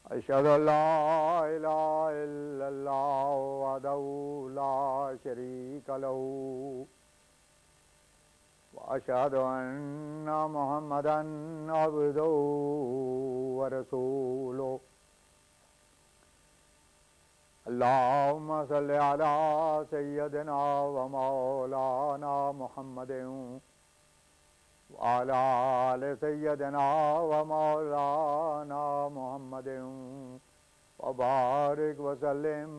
أشهد أن لا إله إلا الله وحده لا شريك له وأشهد أن محمدا عبده ورسوله اللهم صل على سيدنا ومولانا محمد وعلى آل سيدنا ومولانا محمد وبارك وسلم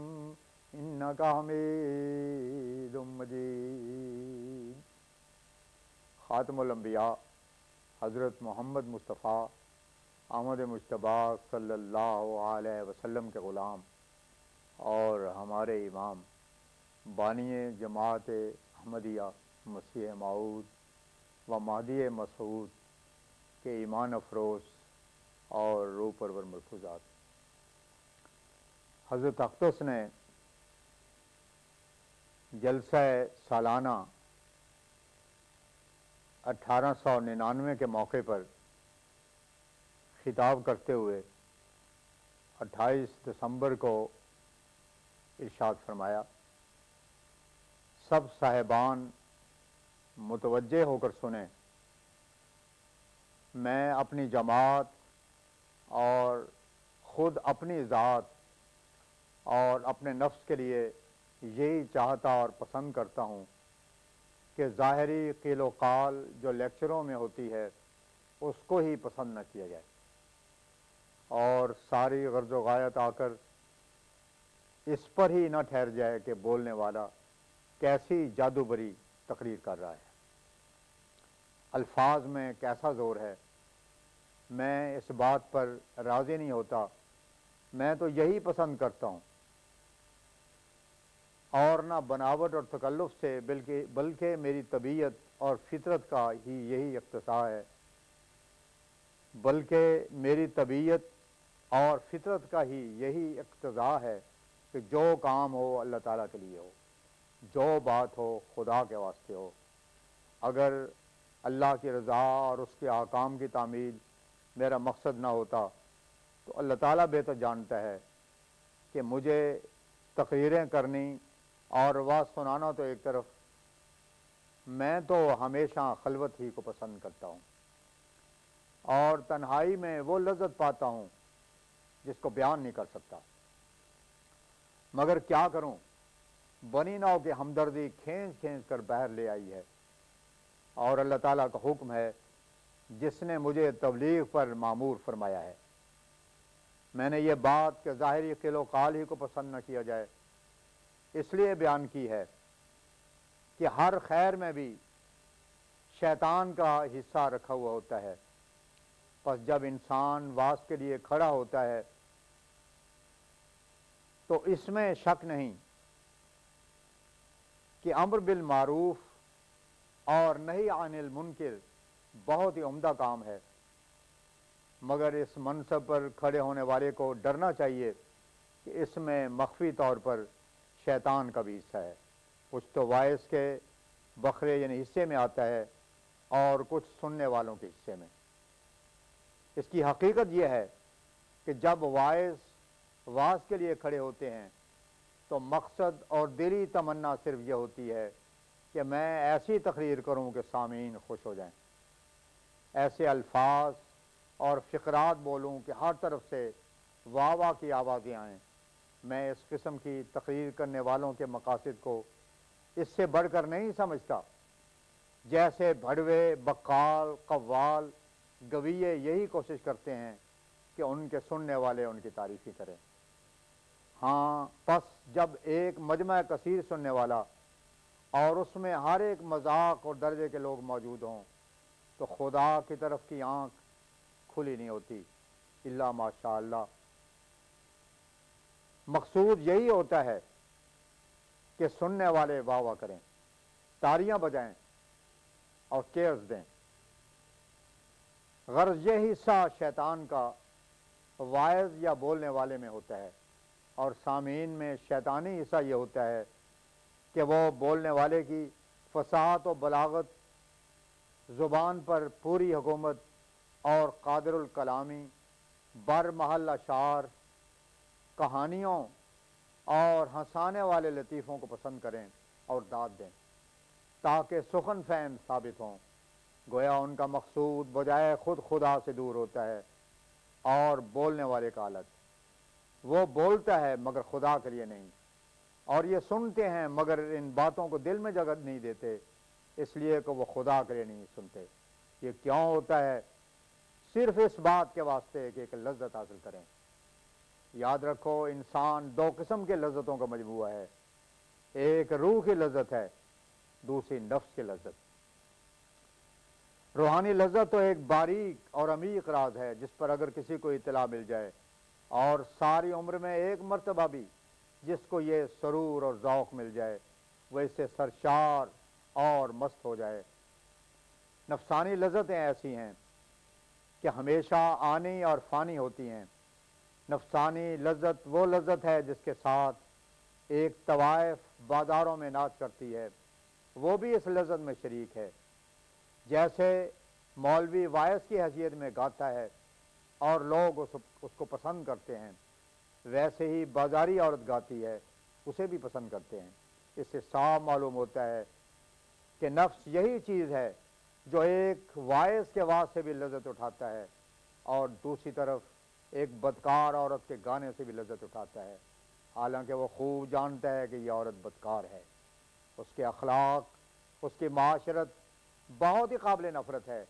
إنك حميد مجيد۔ خاتم الانبیاء حضرت محمد مصطفیٰ احمد مجتبی صلی اللہ علیہ وسلم کے غلام اور ہمارے امام بانی جماعت احمدیہ مسیح موعود و مہدی مسعود کے ایمان افروز اور روح پرور ملفوظات، حضرت اقدس نے جلسہ سالانہ 1899 کے موقع پر خطاب کرتے ہوئے 28 دسمبر کو ارشاد فرمایا، سب صاحبان متوجہ ہو کر سنیں، میں اپنی جماعت اور خود اپنی ذات اور اپنے نفس کے لیے یہی چاہتا اور پسند کرتا ہوں کہ ظاہری قیل و قال جو لیکچروں میں ہوتی ہے اس کو ہی پسند نہ کیا جائے، اور ساری غرض و غایت آ کر اس پر ہی نہ ٹھہر جائے کہ بولنے والا کیسی جادو بری تقریر کر رہا ہے، الفاظ میں کیسا زور ہے۔ میں اس بات پر راضی نہیں ہوتا، میں تو یہی پسند کرتا ہوں، اور نہ بناوٹ اور تکلف سے بلکہ میری طبیعت اور فطرت کا ہی یہی اقتضا ہے، بلکہ میری طبیعت اور فطرت کا ہی یہی اقتضا ہے کہ جو کام ہو اللہ تعالیٰ کے لیے ہو، جو بات ہو خدا کے واسطے ہو۔ اگر اللہ کی رضا اور اس کے احکام کی تعمیل میرا مقصد نہ ہوتا تو اللہ تعالیٰ بہتر جانتا ہے کہ مجھے تقریریں کرنی اور واز سنانا تو ایک طرف، میں تو ہمیشہ خلوت ہی کو پسند کرتا ہوں، اور تنہائی میں وہ لذت پاتا ہوں جس کو بیان نہیں کر سکتا، مگر کیا کروں، بنی نو کی ہمدردی کھینچ کھینچ کر باہر لے آئی ہے، اور اللہ تعالیٰ کا حکم ہے جس نے مجھے تبلیغ پر مامور فرمایا ہے۔ میں نے یہ بات کہ ظاہری قیل و قال ہی کو پسند نہ کیا جائے اس لیے بیان کی ہے کہ ہر خیر میں بھی شیطان کا حصہ رکھا ہوا ہوتا ہے، پس جب انسان واز کے لیے کھڑا ہوتا ہے تو اس میں شک نہیں کہ امر بالمعروف اور نہی عن المنکر بہت ہی عمدہ کام ہے، مگر اس منصب پر کھڑے ہونے والے کو ڈرنا چاہیے کہ اس میں مخفی طور پر شیطان کا بھی حصہ ہے، کچھ تو وائس کے بکھرے یعنی حصے میں آتا ہے اور کچھ سننے والوں کے حصے میں۔ اس کی حقیقت یہ ہے کہ جب واعظ کے لیے کھڑے ہوتے ہیں تو مقصد اور دلی تمنا صرف یہ ہوتی ہے کہ میں ایسی تقریر کروں کہ سامعین خوش ہو جائیں، ایسے الفاظ اور فقرات بولوں کہ ہر طرف سے واہ واہ کی آوازیں آئیں۔ میں اس قسم کی تقریر کرنے والوں کے مقاصد کو اس سے بڑھ کر نہیں سمجھتا، جیسے بھڑوے، بقال، قوال، گویے یہی کوشش کرتے ہیں کہ ان کے سننے والے ان کی تعریف ہی کریں۔ ہاں، پس جب ایک مجمع کثیر سننے والا اور اس میں ہر ایک مذاق اور درجے کے لوگ موجود ہوں تو خدا کی طرف کی آنکھ کھلی نہیں ہوتی الا ماشاء اللہ۔ مقصود یہی ہوتا ہے کہ سننے والے واہ واہ کریں، تالیاں بجائیں اور کیئرز دیں۔ غرض یہ حصہ شیطان کا واعظ یا بولنے والے میں ہوتا ہے، اور سامعین میں شیطانی حصہ یہ ہوتا ہے کہ وہ بولنے والے کی فصاحت و بلاغت، زبان پر پوری حکومت اور قادر الکلامی، بر محل اشعار کہانیوں اور ہنسانے والے لطیفوں کو پسند کریں اور داد دیں تاکہ سخن فہم ثابت ہوں۔ گویا ان کا مقصود بجائے خود خدا سے دور ہوتا ہے اور بولنے والے کا الگ۔ وہ بولتا ہے مگر خدا کے لیے نہیں، اور یہ سنتے ہیں مگر ان باتوں کو دل میں جگہ نہیں دیتے، اس لیے کہ وہ خدا کے لیے نہیں سنتے۔ یہ کیوں ہوتا ہے؟ صرف اس بات کے واسطے کہ ایک لذت حاصل کریں۔ یاد رکھو، انسان دو قسم کے لذتوں کا مجموعہ ہے، ایک روح کی لذت ہے، دوسری نفس کی لذت۔ روحانی لذت تو ایک باریک اور عمیق راز ہے جس پر اگر کسی کو اطلاع مل جائے اور ساری عمر میں ایک مرتبہ بھی جس کو یہ سرور اور ذوق مل جائے، وہ اس سے سرشار اور مست ہو جائے۔ نفسانی لذتیں ایسی ہیں کہ ہمیشہ آنی اور فانی ہوتی ہیں۔ نفسانی لذت وہ لذت ہے جس کے ساتھ ایک طوائف بازاروں میں ناچ کرتی ہے، وہ بھی اس لذت میں شریک ہے۔ جیسے مولوی وائس کی حیثیت میں گاتا ہے اور لوگ اس کو پسند کرتے ہیں، ویسے ہی بازاری عورت گاتی ہے، اسے بھی پسند کرتے ہیں۔ اس سے صاف معلوم ہوتا ہے کہ نفس یہی چیز ہے جو ایک وائس کے آواز سے بھی لذت اٹھاتا ہے اور دوسری طرف ایک بدکار عورت کے گانے سے بھی لذت اٹھاتا ہے، حالانکہ وہ خوب جانتا ہے کہ یہ عورت بدکار ہے۔ اس کے اخلاق، اس کی معاشرت بہت ہی قابل نفرت ہے،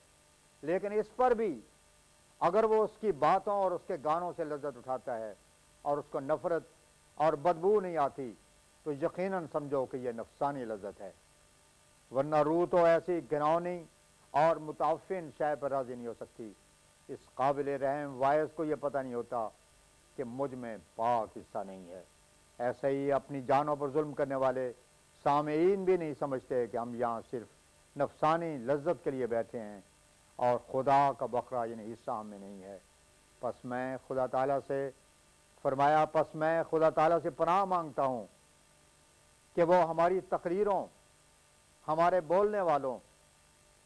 لیکن اس پر بھی اگر وہ اس کی باتوں اور اس کے گانوں سے لذت اٹھاتا ہے اور اس کو نفرت اور بدبو نہیں آتی تو یقیناً سمجھو کہ یہ نفسانی لذت ہے، ورنہ روح تو ایسی گھناؤنی اور متعفن شے پر راضی نہیں ہو سکتی۔ اس قابل رحم وائس کو یہ پتہ نہیں ہوتا کہ مجھ میں پاک حصہ نہیں ہے۔ ایسے ہی اپنی جانوں پر ظلم کرنے والے سامعین بھی نہیں سمجھتے کہ ہم یہاں صرف نفسانی لذت کے لیے بیٹھے ہیں اور خدا کا بقرہ یعنی حصہ ہم میں نہیں ہے۔ پس میں خدا تعالیٰ سے فرمایا، پس میں خدا تعالیٰ سے پناہ مانگتا ہوں کہ وہ ہماری تقریروں، ہمارے بولنے والوں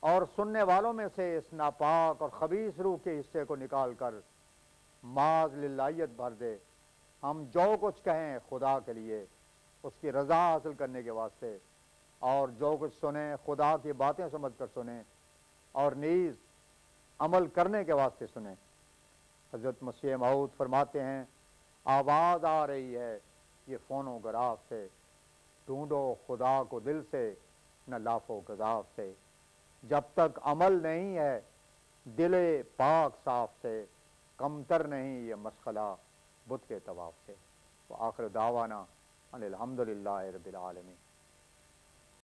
اور سننے والوں میں سے اس ناپاک اور خبیث روح کے حصے کو نکال کر معاذ للہیت بھر دے۔ ہم جو کچھ کہیں خدا کے لیے، اس کی رضا حاصل کرنے کے واسطے، اور جو کچھ سنیں خدا کی باتیں سمجھ کر سنیں اور نیز عمل کرنے کے واسطے سنیں۔ حضرت مسیح موعود فرماتے ہیں، آواز آ رہی ہے یہ فونوگراف سے، ڈھونڈو خدا کو دل سے نہ لاف و گزاف سے۔ جب تک عمل نہیں ہے دل پاک صاف سے، کمتر نہیں یہ مشغلہ بت کے طواف سے۔ وآخر دعوانا ان الحمدللہ رب العالمین۔